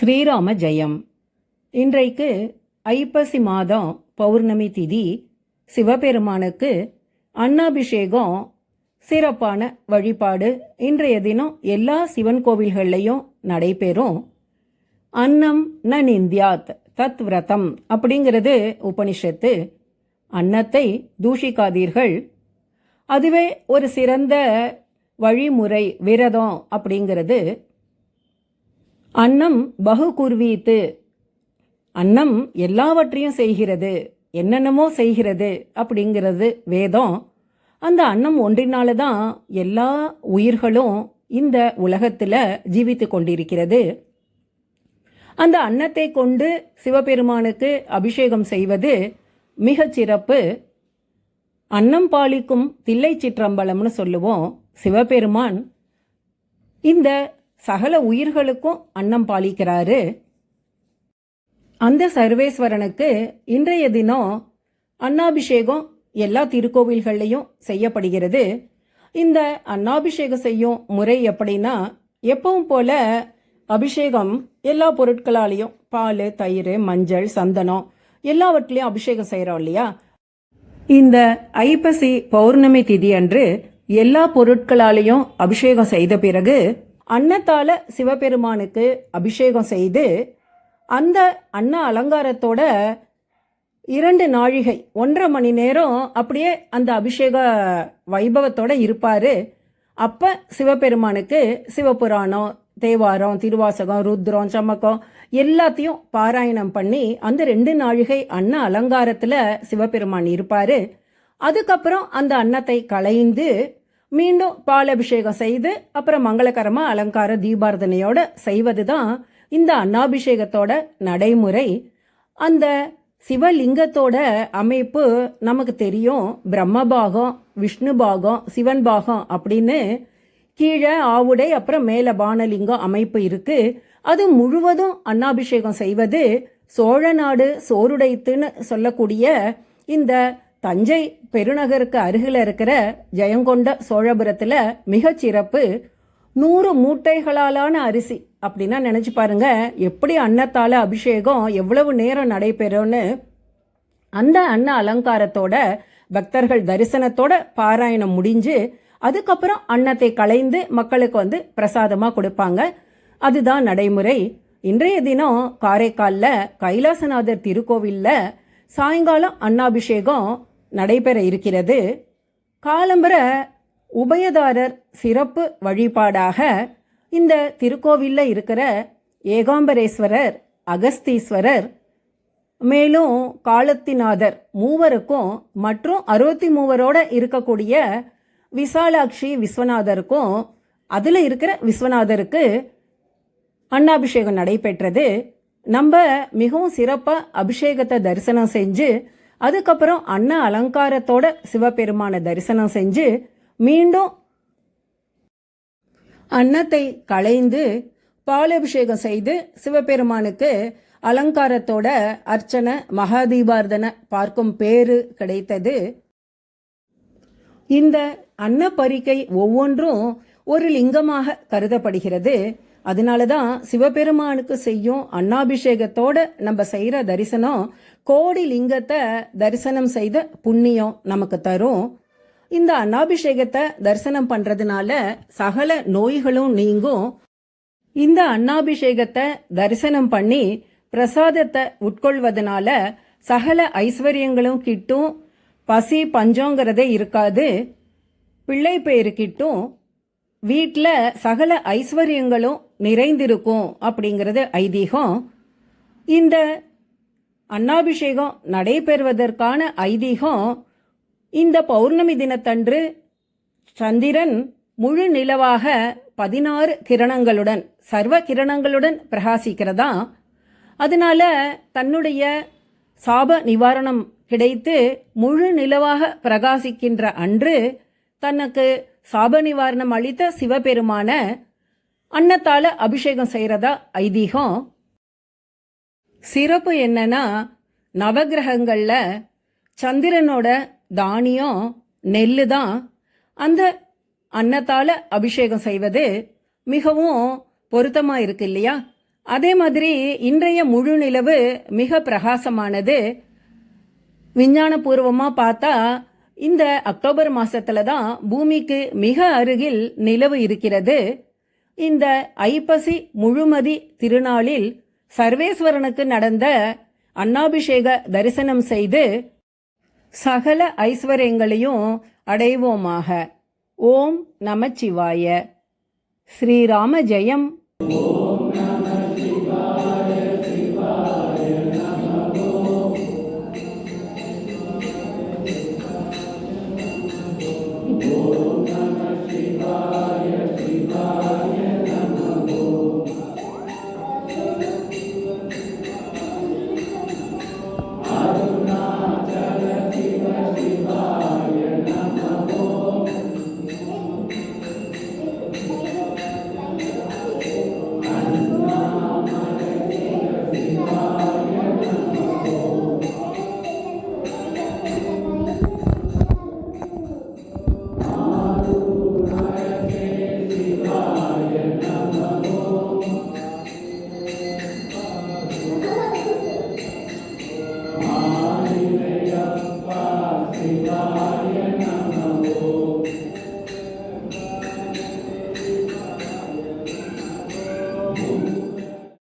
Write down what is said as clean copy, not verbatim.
ஸ்ரீராம ஜெயம். இன்றைக்கு ஐப்பசி மாதம் பௌர்ணமி திதி. சிவபெருமானுக்கு அன்னாபிஷேகம் சிறப்பான வழிபாடு. இன்றைய தினம் எல்லா சிவன் கோவில்கள்லையும் நடைபெறும். அன்னம் ந நிந்தியாத் தத் விரதம் அப்படிங்கிறது உபனிஷத்து. அன்னத்தை தூஷிக்காதீர்கள், அதுவே ஒரு சிறந்த வழிமுறை. விரதம் அப்படிங்கிறது அன்னம் பகு குர்வீத்து, அன்னம் எல்லாவற்றையும் செய்கிறது, என்னென்னமோ செய்கிறது அப்படிங்கிறது வேதம். அந்த அன்னம் ஒன்றினால தான் எல்லா உயிர்களும் இந்த உலகத்தில் ஜீவித்து கொண்டிருக்கிறது. அந்த அன்னத்தை கொண்டு சிவபெருமானுக்கு அபிஷேகம் செய்வது மிகச் சிறப்பு. அன்னம் பாலிக்கும் தில்லை சிற்றம்பலம்னு சொல்லுவோம். சிவபெருமான் இந்த சகல உயிர்களுக்கும் அன்னம் பாலிக்கிறாரு. அந்த சர்வேஸ்வரனுக்கு இன்றைய தினம் அன்னாபிஷேகம் எல்லா திருக்கோவில்கள்லையும் செய்யப்படுகிறது. இந்த அன்னாபிஷேகம் செய்யும் முறை எப்படின்னா, எப்பவும் போல அபிஷேகம் எல்லா பொருட்களாலையும், பால், தயிர், மஞ்சள், சந்தனம் எல்லாவற்றிலையும் அபிஷேகம் செய்கிறோம் இல்லையா. இந்த ஐப்பசி பௌர்ணமி திதி அன்று எல்லா பொருட்களாலையும் அபிஷேகம் செய்த பிறகு அன்னத்தால சிவபெருமானுக்கு அபிஷேகம் செய்து அந்த அன்ன அலங்காரத்தோட 2 நாழிகை 1.5 மணி நேரம் அப்படியே அந்த அபிஷேக வைபவத்தோட இருப்பாரு. அப்ப சிவபெருமானுக்கு சிவபுராணம், தேவாரம், திருவாசகம், ருத்ரம், சமக்கம் எல்லாத்தையும் பாராயணம் பண்ணி அந்த 2 நாழிகை அன்ன அலங்காரத்துல சிவபெருமான் இருப்பாரு. அதுக்கப்புறம் அந்த அன்னத்தை களைந்து மீண்டும் பாலபிஷேகம் செய்து அப்புறம் மங்களகரமாக அலங்கார தீபார்த்தனையோட செய்வது தான் இந்த அன்னாபிஷேகத்தோட நடைமுறை. அந்த சிவலிங்கத்தோட அமைப்பு நமக்கு தெரியும். பிரம்ம பாகம், விஷ்ணு பாகம், சிவன் பாகம் அப்படின்னு கீழே ஆவுடை, அப்புறம் மேலே பானலிங்கம் அமைப்பு இருக்கு. அது முழுவதும் அன்னாபிஷேகம் செய்வது சோழ நாடு சோறுடைத்துன்னு சொல்லக்கூடிய இந்த தஞ்சை பெருநகருக்கு அருகில் இருக்கிற ஜெயங்கொண்ட சோழபுரத்தில் மிகச் சிறப்பு. 100 மூட்டைகளாலான அரிசி அப்படின்னா நினச்சி பாருங்க, எப்படி அன்னத்தால் அபிஷேகம் எவ்வளவு நேரம் நடைபெறும்னு. அந்த அன்ன அலங்காரத்தோட பக்தர்கள் தரிசனத்தோட பாராயணம் முடிஞ்சு அதுக்கப்புறம் அன்னத்தை களைந்து மக்களுக்கு பிரசாதமாக கொடுப்பாங்க. அதுதான் நடைமுறை. இன்றைய தினம் காரைக்காலில் கைலாசநாதர் திருக்கோவிலில் சாயங்காலம் அன்னாபிஷேகம் நடைபெற இருக்கிறது. காலம்பர உபயதாரர் சிறப்பு வழிபாடாக இந்த திருக்கோவிலில் இருக்கிற ஏகாம்பரேஸ்வரர், அகஸ்தீஸ்வரர், மேலும் காலத்திநாதர் மூவருக்கும் மற்றும் 63 இருக்கக்கூடிய விசாலாட்சி விஸ்வநாதருக்கும், அதில் இருக்கிற விஸ்வநாதருக்கு அன்னாபிஷேகம் நடைபெற்றது. நம்ம மிகவும் சிறப்பாக அபிஷேகத்தை தரிசனம் செஞ்சு அதுக்கப்புறம் அன்ன அலங்காரத்தோட சிவபெருமான தரிசனம் செஞ்சு மீண்டும் அன்னத்தை களைந்து பாலபிஷேகம் செய்து சிவபெருமானுக்கு அலங்காரத்தோட அர்ச்சனை மகாதீபார்த்தனை பார்க்கும் பேரு கிடைத்தது. இந்த அன்னப்பரிக்கை ஒவ்வொன்றும் ஒரு லிங்கமாக கருதப்படுகிறது. அதனால தான் சிவபெருமானுக்கு செய்யும் அன்னாபிஷேகத்தோட நம்ம செய்கிற தரிசனம் கோடி லிங்கத்தை தரிசனம் செய்த புண்ணியம் நமக்கு தரும். இந்த அன்னாபிஷேகத்தை தரிசனம் பண்ணுறதுனால சகல நோய்களும் நீங்கும். இந்த அன்னாபிஷேகத்தை தரிசனம் பண்ணி பிரசாதத்தை உட்கொள்வதனால சகல ஐஸ்வர்யங்களும் கிட்டும். பசி பஞ்சங்கிறதே இருக்காது. பிள்ளை பேரு கிட்டும். வீட்டில் சகல ஐஸ்வர்யங்களும் நிறைந்திருக்கும் அப்படிங்கிறது ஐதீகம். இந்த அன்னாபிஷேகம் நடைபெறுவதற்கான ஐதீகம், இந்த பௌர்ணமி தினத்தன்று சந்திரன் முழு நிலவாக 16 கிரணங்களுடன், சர்வ கிரணங்களுடன் பிரகாசிக்கிறதா. அதனால தன்னுடைய சாப நிவாரணம் கிடைத்து முழு நிலவாக பிரகாசிக்கின்ற அன்று தனக்கு சாப நிவாரணம் அளித்த சிவபெருமான அன்னத்தால அபிஷேகம் செய்கிறதா ஐதீகம். சிறப்பு என்னன்னா, நவகிரகங்களில் சந்திரனோட தானியம் நெல்லு தான். அந்த அன்னத்தால அபிஷேகம் செய்வது மிகவும் பொருத்தமாக இருக்கு இல்லையா. அதே மாதிரி இன்றைய முழு நிலவு மிக பிரகாசமானது. விஞ்ஞானபூர்வமா பார்த்தா இந்த அக்டோபர் மாசத்துல தான் பூமிக்கு மிக அருகில் நிலவு இருக்கிறது. இந்த ஐப்பசி முழுமதி திருநாளில் சர்வேஸ்வரனுக்கு நடந்த அன்னாபிஷேக தரிசனம் செய்து சகல ஐஸ்வர்யங்களையும் அடைவோமாக. ஓம் நமச்சிவாய. ஸ்ரீராம ஜெயம்.